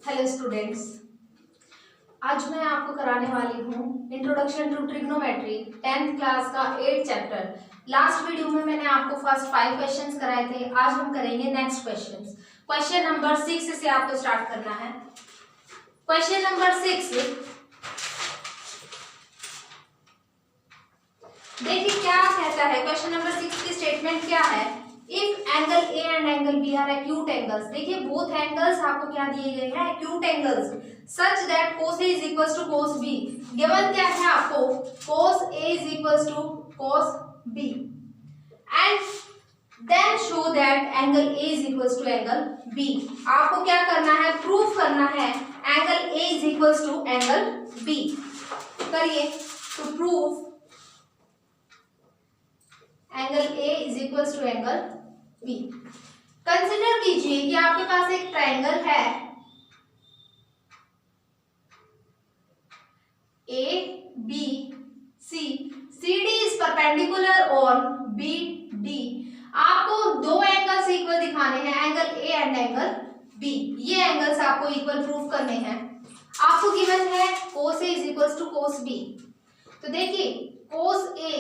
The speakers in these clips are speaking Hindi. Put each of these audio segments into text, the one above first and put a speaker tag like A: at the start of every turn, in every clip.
A: हेलो स्टूडेंट्स, आज मैं आपको कराने वाली हूँ introduction to trigonometry 10th class का 8th चैप्टर। लास्ट वीडियो में मैंने आपको फर्स्ट 5 क्वेश्चंस कराए थे। आज हम करेंगे नेक्स्ट क्वेश्चंस। क्वेश्चन नंबर 6 से आपको स्टार्ट करना है। क्वेश्चन नंबर 6, देखिए क्या कहता है। क्वेश्चन नंबर 6 की स्टेटमेंट क्या है? If angle A and angle B are acute angles, देखिए बोथ एंगल्स आपको क्या दिए गए हैं? Acute angles, such that cos A is equals to cos B। Given क्या है आपको? cos A is equals to cos B and then show that angle A is equals to angle B। आपको क्या करना है? प्रूफ करना है angle A is equals to angle B। करिए। तो proof angle A is equals to angle B। Consider कीजिए कि आपके पास एक ट्रायंगल है A B C, CD is perpendicular on BD। आपको दो एंगल्स इक्वल दिखाने हैं, angle A and angle B। ये एंगल्स आपको इक्वल प्रूफ करने हैं। आपको गिवन है cos A is equals to cos B। तो देखिए cos A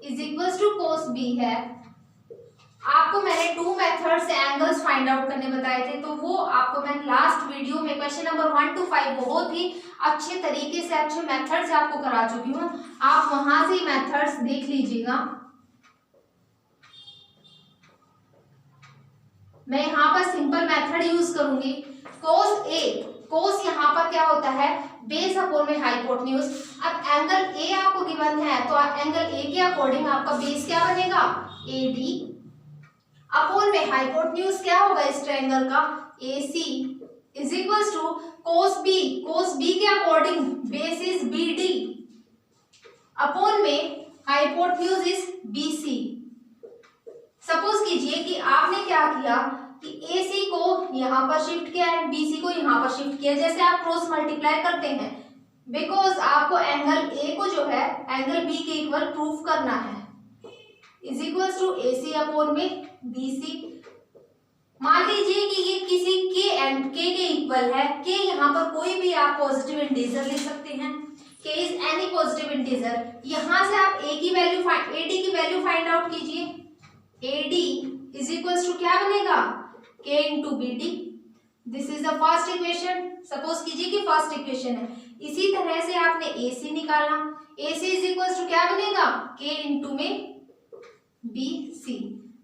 A: is equals to cos B है। आपको मैंने 2 मेथड से एंगल्स फाइंड आउट करने बताए थे, तो वो आपको मैंने लास्ट वीडियो में क्वेश्चन नंबर 1 to 5 बहुत ही अच्छे तरीके से अच्छे मेथड से आपको करा चुकी हूँ। आप वहां से मेथड्स देख लीजिएगा। मैं यहाँ पर सिंपल मेथड यूज करूंगी। cos A, cos यहाँ पर क्या होता है? बेस अपॉन में हाइपोटेन्यूज। अब एंगल A आपको गिवन है, तो एंगल A के अकॉर्डिंग आपका बेस क्या बनेगा? AD अपॉन में हाइपोटेन्यूज क्या होगा इस ट्रायंगल का? AC is equals to cos B, cos B के according base is BD upon में हाइपोटेन्यूज इज BC। सपोज कीजिए कि आपने क्या किया कि AC को यहाँ पर शिफ्ट किया एंड BC को यहाँ पर शिफ्ट किया। जैसे आप क्रॉस मल्टीप्लाई करते हैं, बिकॉज आपको एंगल A को जो है एंगल B के इक्वल प्रूफ करना है, is equals to AC upon में BC। मान लीजिए कि ये किसी K एंड K के इक्वल है। K यहाँ पर कोई भी आप पॉजिटिव इंटीजर ले सकते हैं। K is any positive integer. यहाँ से आप AD की वैल्यू फाइंड आउट कीजिए। AD इज इक्वल्स टू क्या बनेगा? K into BD। This is the first equation. Suppose कीजिए कि फर्स्ट इक्वेशन है। इसी तरह से आपने AC निकाला। AC इज इक्वल्स टू क्या बनेगा? K इंटू में BC,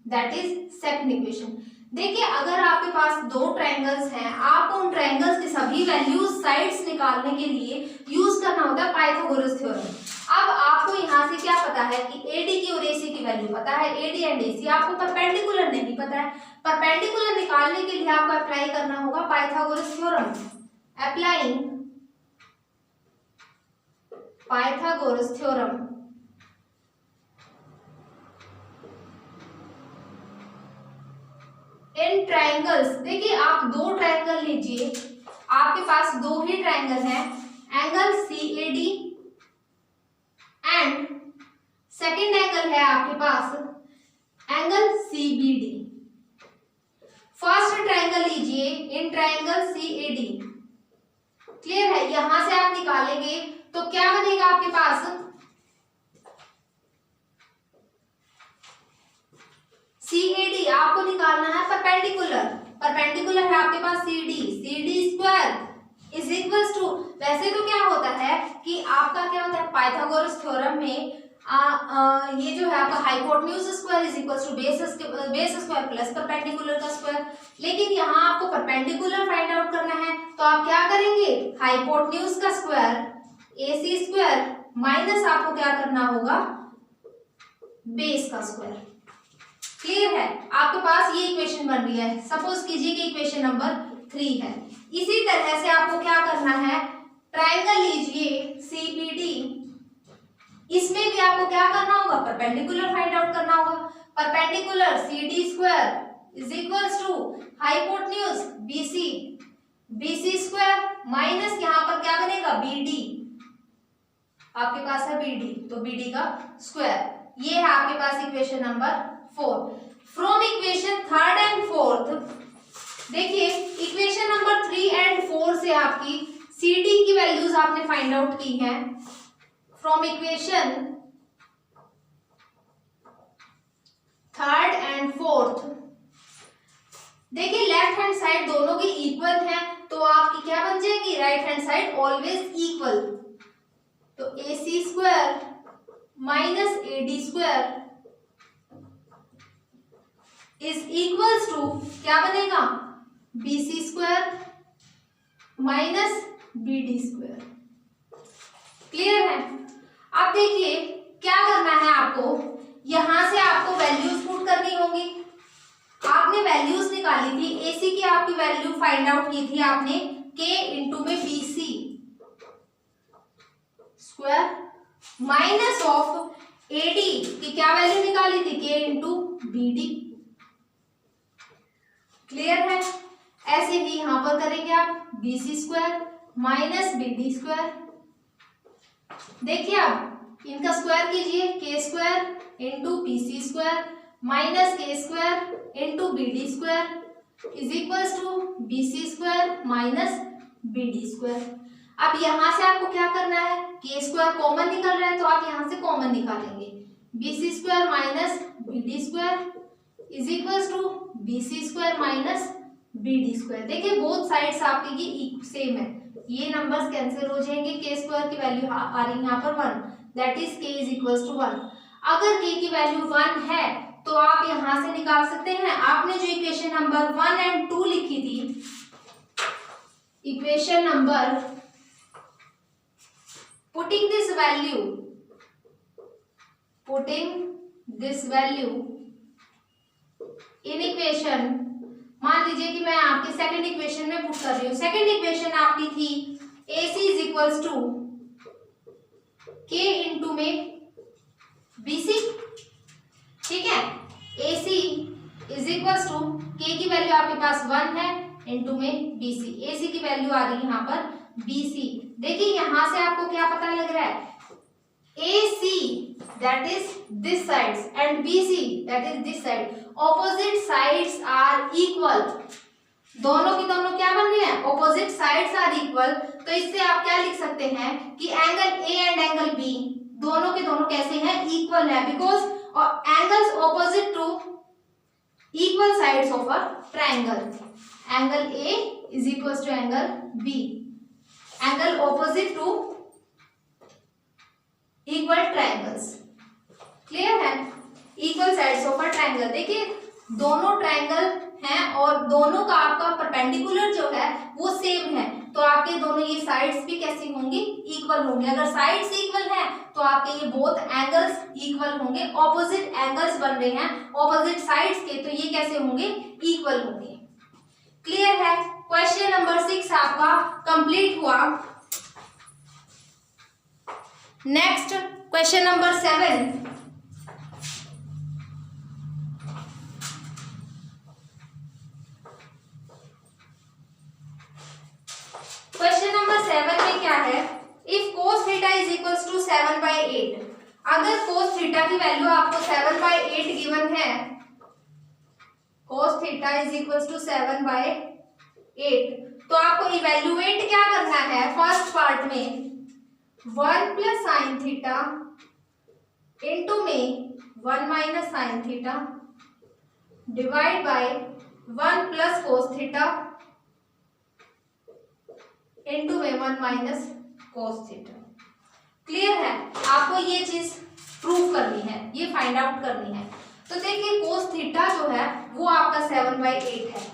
A: that is second equation. देखिए अगर आपके पास दो ट्रायंगल्स हैं, आपको उन ट्रायंगल्स की सभी वैल्यूज साइड्स निकालने के लिए यूज करना होता है पाइथागोरस थ्योरम। अब आपको यहाँ से क्या पता है कि AD की और AC की वैल्यू पता है। AD एंड AC आपको परपेंडिकुलर नहीं पता है। परपेंडिकुलर निकालने के लिए आपको अप्लाई करना होगा Pythagoras theorem. Applying Pythagoras theorem in triangles. देखिए आप दो ट्रायंगल लीजिए, आपके पास दो ही ट्रायंगल हैं, angle CAD and second angle है आपके पास एंगल CBD। फर्स्ट ट्रायंगल लीजिए इन ट्रायंगल CAD। क्लियर है? यहां से आप निकालेंगे तो क्या बनेगा आपके पास? CAD आपको निकालना है परपेंडिकुलर। परपेंडिकुलर है आपके पास CD square is equals to, वैसे तो क्या होता है कि आपका क्या होता है पाइथागोरस थ्योरम में ये जो है आपका hypotenuse square is equals to base square plus perpendicular का स्क्वायर। लेकिन यहाँ आपको परपेंडिकुलर फाइंड आउट करना है, तो आप क्या करेंगे? हाइपोटेन्यूज का स्क्वायर AC स्क्वायर माइनस आपको क्या करना होगा? बेस का स्क्वायर। क्लियर है? आपके पास ये इक्वेशन बन रही है। सपोज कीजिए कि इक्वेशन नंबर 3 है। इसी तरह से आपको क्या करना है? ट्रायंगल लीजिए CBD, इसमें भी आपको क्या करना होगा? परपेंडिकुलर फाइंड आउट करना होगा। Perpendicular CD square is equals to hypotenuse BC square minus यहाँ पर क्या बनेगा? BD। आपके पास है BD, तो BD का स्क्वायर। ये है आपके पास equation number 4। From equation 3rd and 4th, देखिए इक्वेशन नंबर 3 एंड 4 से से आपकी सी डी की वैल्यूज आपने फाइंड आउट की हैं from equation third and fourth. देखिए लेफ्ट हैंड साइड दोनों की इक्वल है तो आपकी क्या बन जाएगी, right hand side always equal. तो a c square minus a d square is equals to क्या बनेगा, बी सी square minus B D square. Clear है। अब देखिए क्या करना है आपको, यहां से आपको वैल्यूज पुट करनी होंगी। आपने वैल्यूज निकाली थी, एसी की आपकी वैल्यू फाइंड आउट की थी आपने के इंटू में B C square minus of AD की क्या वैल्यू निकाली थी, के इंटू बी डी। क्लियर है। ऐसे ही यहां पर करेंगे आप बी सी square minus B D square. देखिए अब इनका स्क्वायर कीजिए, k square into b C square minus k square into b D square is equals to B C square minus B D square. अब यहां से आपको क्या करना है, के स्क्वायर कॉमन निकल रहा है तो आप यहां से कॉमन निकालेंगे, B C square minus B D square is equals to B C square minus B D square. देखिए बोथ साइड्स आपकी ये सेम है, ये नंबर्स कैंसिल हो जाएंगे, के स्क्वायर की वैल्यू आ रही है यहाँ पर 1, दैट इज के इज इक्वल्स टू 1। अगर के की वैल्यू 1 है तो आप यहां से निकाल सकते हैं। आपने जो इक्वेशन नंबर 1 एंड 2 लिखी थी, equation number putting this value in equation, मान लीजिए कि मैं आपके सेकंड इक्वेशन में पुट कर रही हूँ। सेकंड इक्वेशन आपकी थी AC इज इक्वल्स टू के इंटू में BC। ठीक है, AC इज इक्वल्स टू के की वैल्यू आपके पास 1 है इंटू में BC। AC की वैल्यू आ रही है यहाँ पर BC। देखिए यहां से आपको क्या पता लग रहा है, AC that is this sides and BC that is this side, opposite sides are equal। दोनों की दोनों क्या बन रही है, opposite sides are equal। तो इससे आप क्या लिख सकते हैं कि angle A and angle B दोनों के दोनों कैसे हैं, इक्वल है, because angles opposite to equal sides of a triangle. Angle A is equals to angle B, angle opposite to equal triangles. Clear है, equal sides of a triangle. देखिए दोनों ट्रायंगल हैं और दोनों का आपका परपेंडिकुलर जो है वो सेम है, तो आपके दोनों ये साइड्स भी कैसी होंगी, इक्वल होंगे। अगर साइड्स इक्वल हैं तो आपके ये बोथ एंगल्स इक्वल होंगे। ऑपोजिट एंगल्स बन रहे हैं ऑपोजिट साइड्स के, तो ये कैसे होंगे, इक्वल होंगे। क्लियर है। क्वेश्चन नंबर 6 आपका कंप्लीट हुआ। Next question number 7। Question number 7 में क्या है, if cos theta is equals to 7/8। अगर cos थीटा की वैल्यू आपको 7/8 गिवन है, cos theta is equals to 7/8, तो आपको इवेल्युएट क्या करना है, फर्स्ट पार्ट में 1 प्लस साइन थीटा इंटू में 1 minus sine theta divide by 1 plus cos theta into में 1 माइनस कोस थीटा। क्लियर है। आपको ये चीज प्रूव करनी है, ये फाइंड आउट करनी है। तो देखिए कोस थीटा जो है वो आपका 7/8 है,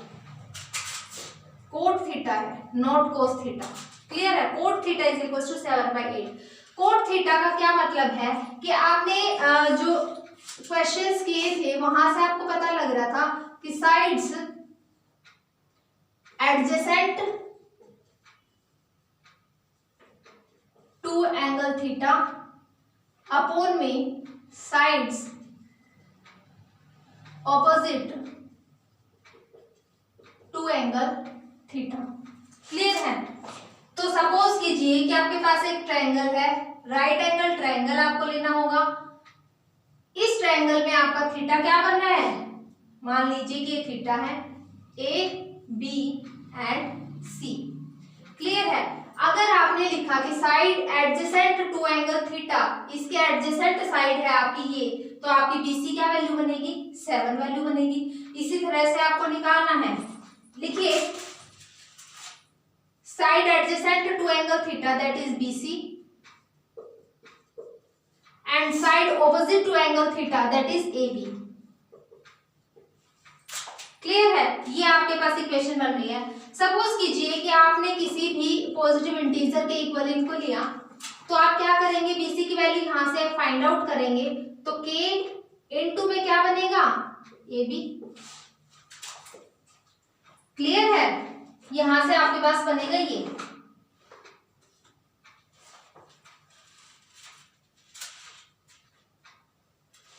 A: कोट थीटा है, नॉट कोस थीटा। क्लियर है। Cot theta is equal to 7/8। Cot theta का क्या मतलब है कि आपने जो क्वेश्चंस किए थे वहां से आपको पता लग रहा था कि sides adjacent to angle theta upon में sides opposite to angle theta. Clear है। तो सपोज कीजिए कि आपके पास एक ट्रायंगल है, राइट एंगल ट्रायंगल आपको लेना होगा। इस ट्रायंगल में आपका थीटा क्या बन रहा है, मान लीजिए कि थीटा है A, B and C। Clear है। अगर आपने लिखा कि side adjacent to angle theta, इसके एडजेसेंट साइड है आपकी ये, तो आपकी BC क्या वैल्यू बनेगी, 7 वैल्यू बनेगी। इसी तरह से आपको निकालना है, लिखिए side adjacent to angle theta that is BC and side opposite to angle theta that is AB। Clear है, ये आपके पास इक्वेशन बन रही है। सपोज कीजिए कि आपने किसी भी पॉजिटिव इंटीजर के इक्विवेलेंट को लिया, तो आप क्या करेंगे, BC की वैल्यू यहां से फाइंड आउट करेंगे, तो K इनटू में क्या बनेगा, AB। क्लियर है, यहां से आपके पास बनेगा ये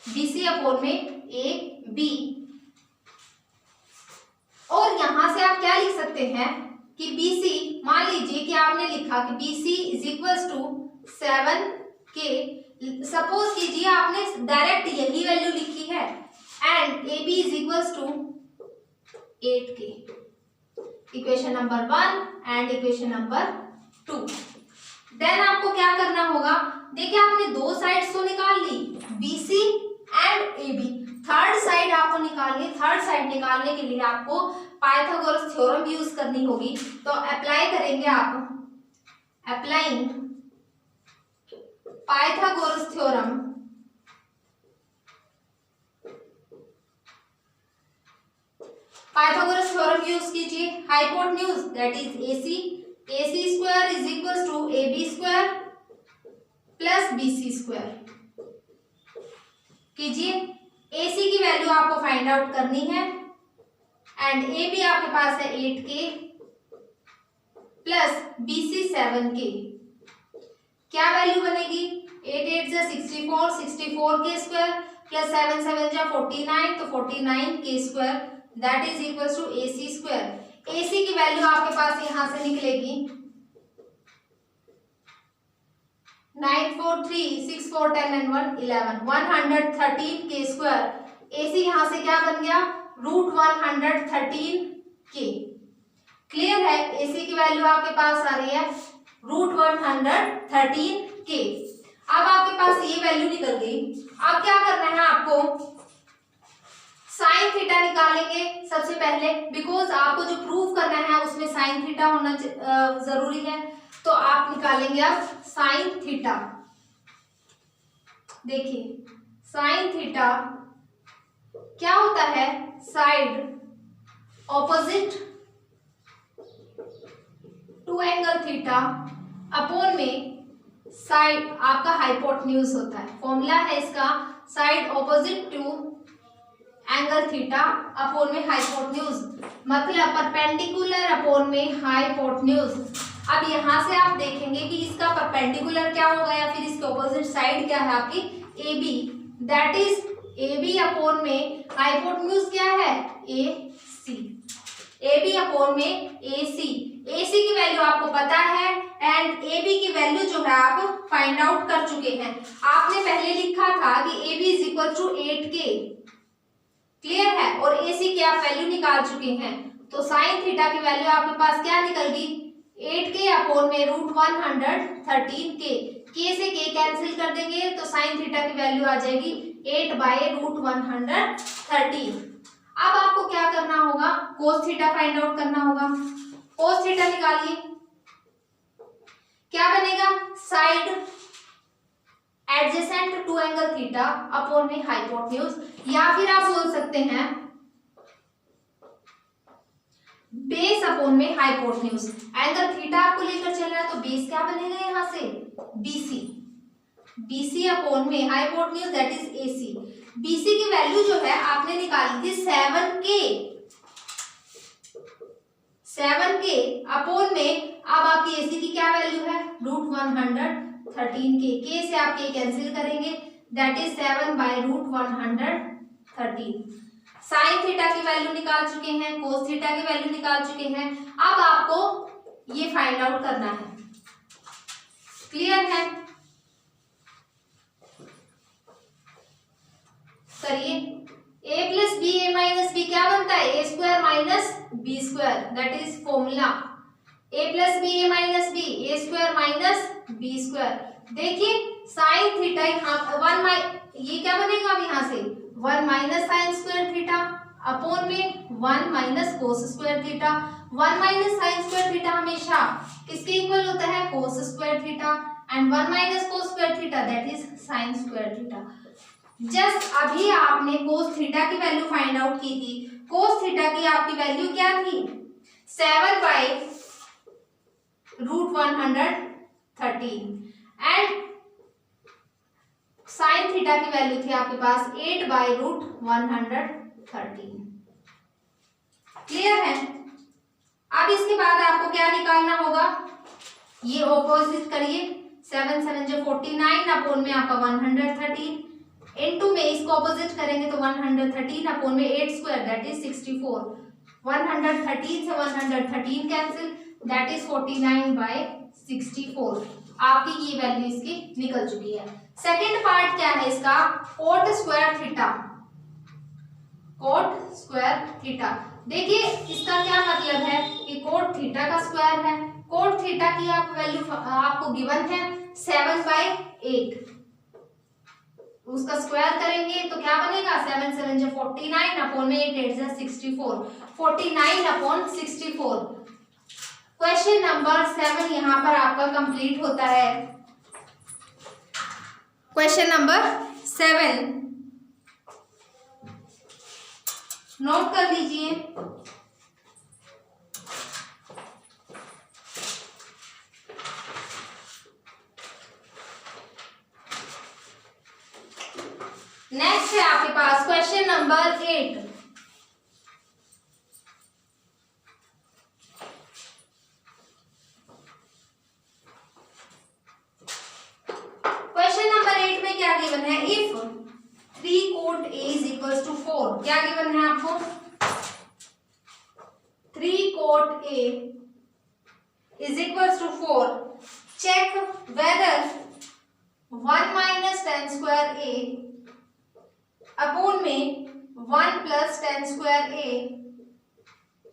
A: BC अपॉन में AB। और यहां से आप क्या लिख सकते हैं कि BC, मान लीजिए कि आपने लिखा कि BC is equals to 7K। Suppose कीजिए आपने डायरेक्ट यही वैल्यू लिखी है and AB is equals to 8K। Equation number 1 and equation number 2। Then आपको क्या करना होगा, देखिए आपने दो साइड्स तो निकाल ली, BC and AB। Third side आपको निकालनी, थर्ड साइड निकालने के लिए आपको पाइथागोरस थ्योरम यूज करनी होगी। तो अप्लाई करेंगे आप, applying Pythagoras theorem Pythagoras theorem use कीजिए। Hypotenuse that is AC square is equal to AB square plus BC square कीजिए। AC की वैल्यू आपको फाइंड आउट करनी है एंड AB आपके पास है 8K प्लस BC 7K। क्या वैल्यू बनेगी, 8 8 जा 64, 64K स्क्वायर प्लस 7 7 जा 49, तो 49K square that is equal to AC square. AC की वैल्यू आपके पास यहां से निकलेगी 9 4 3 6 4 10 and 1 11 113K स्क्वायर। AC यहां से क्या बन गया, √113K। क्लियर है, AC की वैल्यू आपके पास आ रही है √113K। अब आपके पास ये वैल्यू निकल गई। अब क्या करना है आपको, साइन थीटा निकालेंगे सबसे पहले, बिकॉज आपको जो प्रूव करना है उसमें साइन थीटा होना जरूरी है। तो आप निकालेंगे अब साइन थीटा। देखिए साइन थीटा क्या होता है, side opposite to angle theta upon में साइड आपका हाइपोटेन्यूज होता है। फॉर्मूला है इसका, side opposite to angle theta upon में हाइपोटेन्यूज, मतलब परपेंडिकुलर अपॉन में हाइपोटेन्यूज। अब यहां से आप देखेंगे कि इसका परपेंडिकुलर क्या होगा या फिर इसके ऑपोजिट साइड क्या है आपकी AB, that is AB upon में हाइपोटेन्यूज क्या है AC, AB अपॉन में AC। AC की वैल्यू आपको पता है एंड AB की वैल्यू जो है आप फाइंड आउट कर चुके हैं। आपने पहले लिखा था कि AB is equal to 8K। Clear है, और AC की आप वैल्यू निकाल चुके हैं। तो साइन थीटा की वैल्यू आपके पास क्या निकल गई, 8K अपॉन में √113K। K से K कैंसिल कर देंगे तो साइन थीटा की वैल्यू आ जाएगी 8/√113। अब आपको क्या करना होगा, कोस थीटा फाइंड आउट करना होगा। कोस थीटा निकालिए, क्या बनेगा, side adjacent to angle theta upon में हाइपोटेन्यूज, या फिर आप बोल सकते हैं बेस अपॉन में हाइपोटेन्यूज। एंगल थीटा आपको लेकर चल रहा है तो बेस क्या बनेगा यहां से BC अपॉन में hypotenuse that is AC। BC की वैल्यू जो है आपने निकाली थी 7K अपॉन में, अब आपकी AC की क्या वैल्यू है √113K। K से आप K कैंसिल करेंगे दैट इज 7/√113। साइन थीटा की वैल्यू निकाल चुके हैं, कोस थीटा की वैल्यू निकाल चुके हैं। अब आपको ये फाइंड आउट करना है। क्लियर है, करिए। A प्लस B क्या बनता है, A square minus B square that is formula. A plus B A minus B, A square minus B square. देखिए साइन थीटा यहाँ ये क्या बनेगा अब यहाँ से 1 minus sine square theta upon में 1 minus cos square theta. 1 minus sine square theta हमेशा किसके इक्वल होता है, cos square theta, and 1 minus cos square theta that is sine square theta. Just अभी आपने कोस थीटा की वैल्यू फाइंड आउट की थी। कोस थीटा की आपकी वैल्यू क्या थी, 7/√113 एंड साइन थीटा की वैल्यू थी आपके पास 8/√113। क्लियर है। अब इसके बाद आपको क्या निकालना होगा, ये ऑपोजिट करिए, 7 7 जो 49 अपॉन में आपका 113 इनटू में इसको ऑपोजिट करेंगे तो 113 अपॉन में 8 स्क्वायर दैट इज 64। 113 से 113 कैंसिल दैट इज 49/64। आपकी ये वैल्यू इसकी निकल चुकी है। सेकेंड पार्ट क्या है इसका, coat square theta. Coat square theta, देखिए इसका क्या मतलब है कि कोट थीटा का स्क्वायर है। कोट थीटा की आप वैल्यू आपको गिवन है 7/8, उसका स्क्वायर करेंगे तो क्या बनेगा, 7 7 जो 49 अपॉन में 8 8 64, 49/64। क्वेश्चन नंबर 7 यहाँ पर आपका कंप्लीट होता है। क्वेश्चन नंबर 7 नोट कर लीजिए। नेक्स्ट है आपके पास क्वेश्चन नंबर 8। क्वेश्चन नंबर 8 में क्या गिवन है, if 3 cot A is equals to 4, क्या गिवन है आपको, 3 cot A is equals to 4, check whether 1 minus tan square A upon में 1 plus tan square A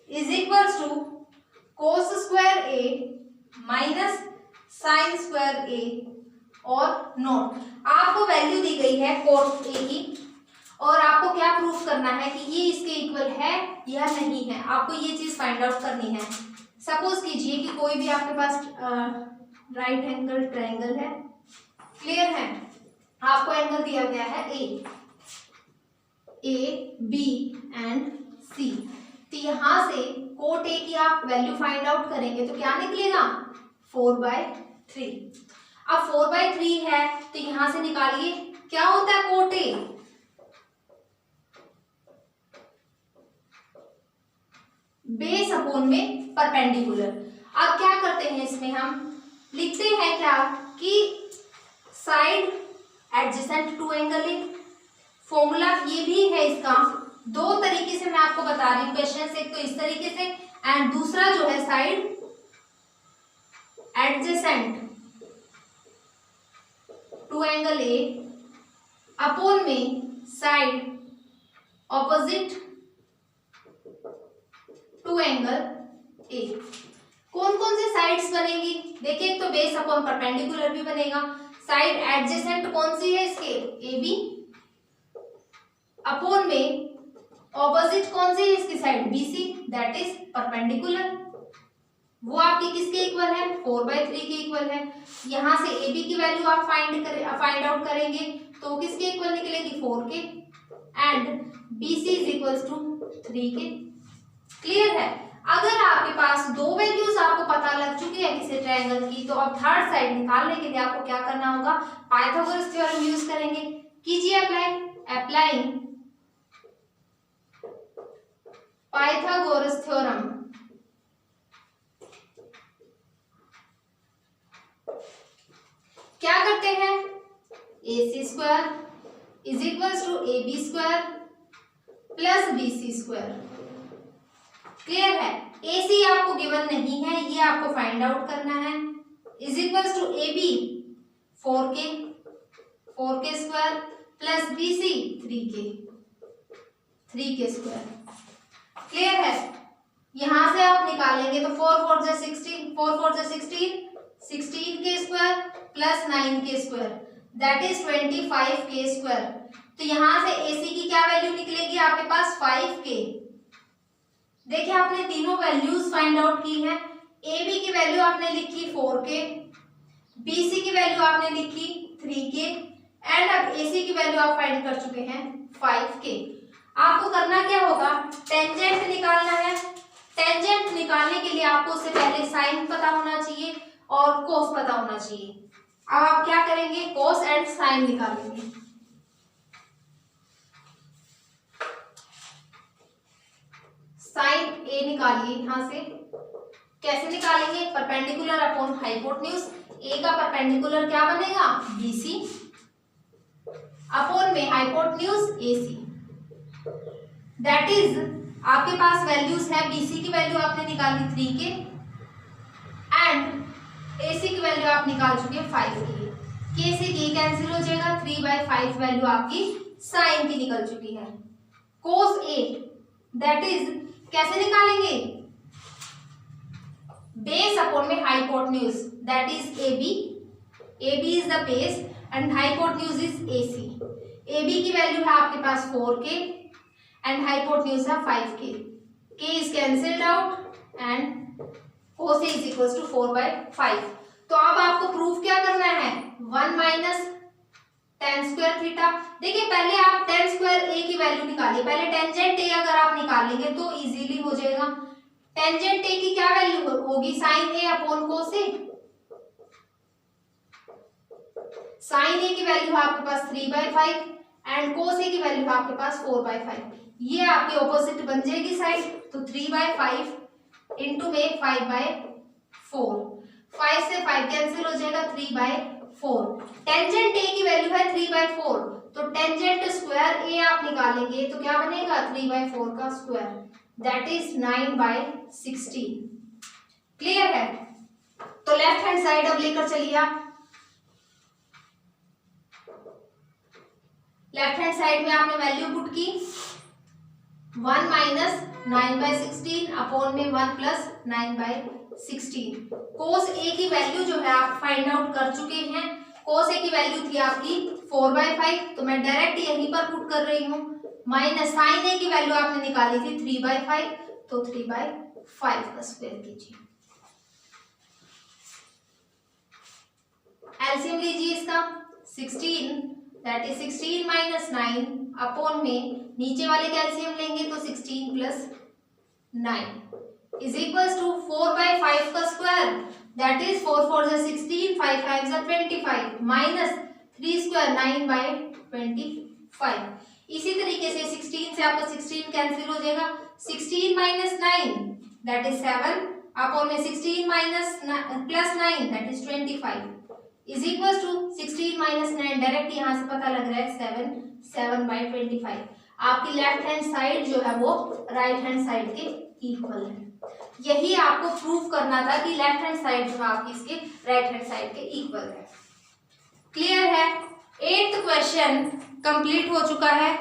A: is equals to cos square A minus sin square A और नॉट। आपको वैल्यू दी गई है कोट ए की और आपको क्या प्रूफ करना है कि ये इसके इक्वल है या नहीं है, आपको ये चीज फाइंड आउट करनी है। सपोज कीजिए कि कोई भी आपके पास राइट एंगल ट्रायंगल है, क्लियर है, आपको एंगल दिया गया है ए बी एंड सी, तो यहां से कोट ए की आप वैल्यू फाइंड आउट करेंगे तो क्या निकलेगा, 4/3। अब 4/3 है तो यहां से निकालिए क्या होता है कोट ए, बेस अपॉन में परपेंडिकुलर। अब क्या करते हैं इसमें हम लिखते हैं क्या कि side adjacent to angle A, formula ये भी है इसका, दो तरीके से मैं आपको बता रही हूँ क्वेश्चन से, एक तो इस तरीके से एंड दूसरा जो है side adjacent to angle A upon में side opposite to angle A. कौन कौन से साइड्स बनेगी, देखिए एक तो बेस अपॉन परपेंडिकुलर भी बनेगा, साइड एडजेसेंट कौन सी है इसके, ए बी, अपॉन में ऑपोजिट कौन सी है इसकी side, B C, that is perpendicular, वो आपकी किसके इक्वल है, 4/3 के इक्वल है। यहां से ए बी की वैल्यू आप फाइंड आउट करेंगे तो किसके इक्वल निकलेगी, 4 K, and B C is equals to 3 K. Clear है। अगर आपके पास दो वैल्यूज आपको पता लग चुकी है किसी ट्रायंगल की, तो अब थर्ड साइड निकालने के लिए आपको क्या करना होगा, पाइथागोरस थ्योरम यूज करेंगे। कीजिए अप्लाइंग पाइथागोरस थ्योरम। क्या करते हैं, AC square is equals to AB square plus BC square. Clear है। AC आपको गिवन नहीं है, ये आपको फाइंड आउट करना है, is equals to AB 4k square plus BC 3k square. Clear है। यहां से आप निकालें निकालेंगे तो 4 4 जा 16, 4 4 जा 16, 16 के स्क्वायर प्लस 9 के स्क्वायर दैट इज 25 के स्क्वायर। तो यहाँ से AC की क्या वैल्यू निकलेगी आपके पास 5K। देखिए आपने तीनों वैल्यूज फाइंड आउट की है। AB की वैल्यू आपने लिखी 4K, BC की वैल्यू आपने लिखी 3K एंड अब AC की वैल्यू आप फाइंड कर चुके हैं 5K। आपको करना क्या होगा, टेंजेंट निकालना है। टेंजेंट निकालने के लिए आपको उससे पहले साइन पता होना चाहिए और कोस पता होना चाहिए। अब आप क्या करेंगे, कोस एंड साइन निकालेंगे। साइन A निकालिए यहां से। कैसे निकालेंगे, परपेंडिकुलर अपॉन हाइपोटेन्यूज। A का परपेंडिकुलर क्या बनेगा BC अपॉन में हाइपोटेन्यूज AC। दैट इज आपके पास वैल्यूज है, BC की वैल्यू आपने निकाली 3K एंड AC की वैल्यू आप निकाल चुके हैं 5K। K से K कैंसिल हो जाएगा, 3/5 वैल्यू आपकी साइन की निकल चुकी है। कोस A दैट इज कैसे निकालेंगे, बेस अपॉन में hypotenuse that is AB। AB is the base and hypotenuse is AC। AB की वैल्यू है आपके पास 4K एंड हाइपोटेन्यूज है 5K। K is cancelled out and cos A is equals to 4/5। तो अब आपको प्रूफ क्या करना है, 1 माइनस tan स्क्वायर थीटा। देखिए पहले आप tan स्क्वायर A की वैल्यू निकालिए, पहले टेंजेंट A अगर आप निकालेंगे तो इजीली हो जाएगा। टेंजेंट A की क्या वैल्यू होगी, sin A upon cos A। sin A की वैल्यू है आपके पास 3/5 एंड cos A की वैल्यू है आपके पास 4/5। ये आपके ऑपोजिट बन जाएगी साइड, तो 3/5 इंटू में 5/4, 5 से 5 कैंसिल हो जाएगा, 3/4। टेंजेंट A की वैल्यू है 3/4, तो टेंजेंट स्क्वायर A आप निकालेंगे तो क्या बनेगा 3/4 का स्क्वायर दैट इज 9/16। क्लियर है। तो लेफ्ट हैंड साइड अब लेकर चलिए आप। लेफ्ट हैंड साइड में आपने वैल्यू पुट की 1 माइनस 9/16 अपॉन में 1 प्लस 9/16। कोस A की वैल्यू जो है आप फाइंड आउट कर चुके हैं। कोस A की वैल्यू थी आपकी 4/5, तो मैं डायरेक्ट यहीं पर पुट कर रही हूँ। माइनस साइन A की वैल्यू आपने निकाली थी 3/5, तो 3/5 का स्क्वायर कीजिए। एलसीएम लीजिए इसका, 16 दैट इज 16 माइनस 9 अपॉन में नीचे वाले का एलसीएम लेंगे तो 16 प्लस 9 इज इक्वल्स टू 4/5 का स्क्वायर दैट इज 4 4 जा 16, 5 5 जा 25 माइनस 3 स्क्वायर 9/25। इसी तरीके से 16 से आपका 16 कैंसिल हो जाएगा, 16 माइनस 9 दैट इज 7 अपॉन में 16 minus plus 9 that is 25 is equals to 16 minus 9 direct यहाँ से पता लग रहा है 7/25। आपकी लेफ्ट हैंड साइड जो है वो राइट हैंड साइड के इक्वल है। यही आपको प्रूव करना था कि लेफ्ट हैंड साइड जो है आपकी इसके राइट हैंड साइड के इक्वल है। क्लियर है। 8th क्वेश्चन कंप्लीट हो चुका है।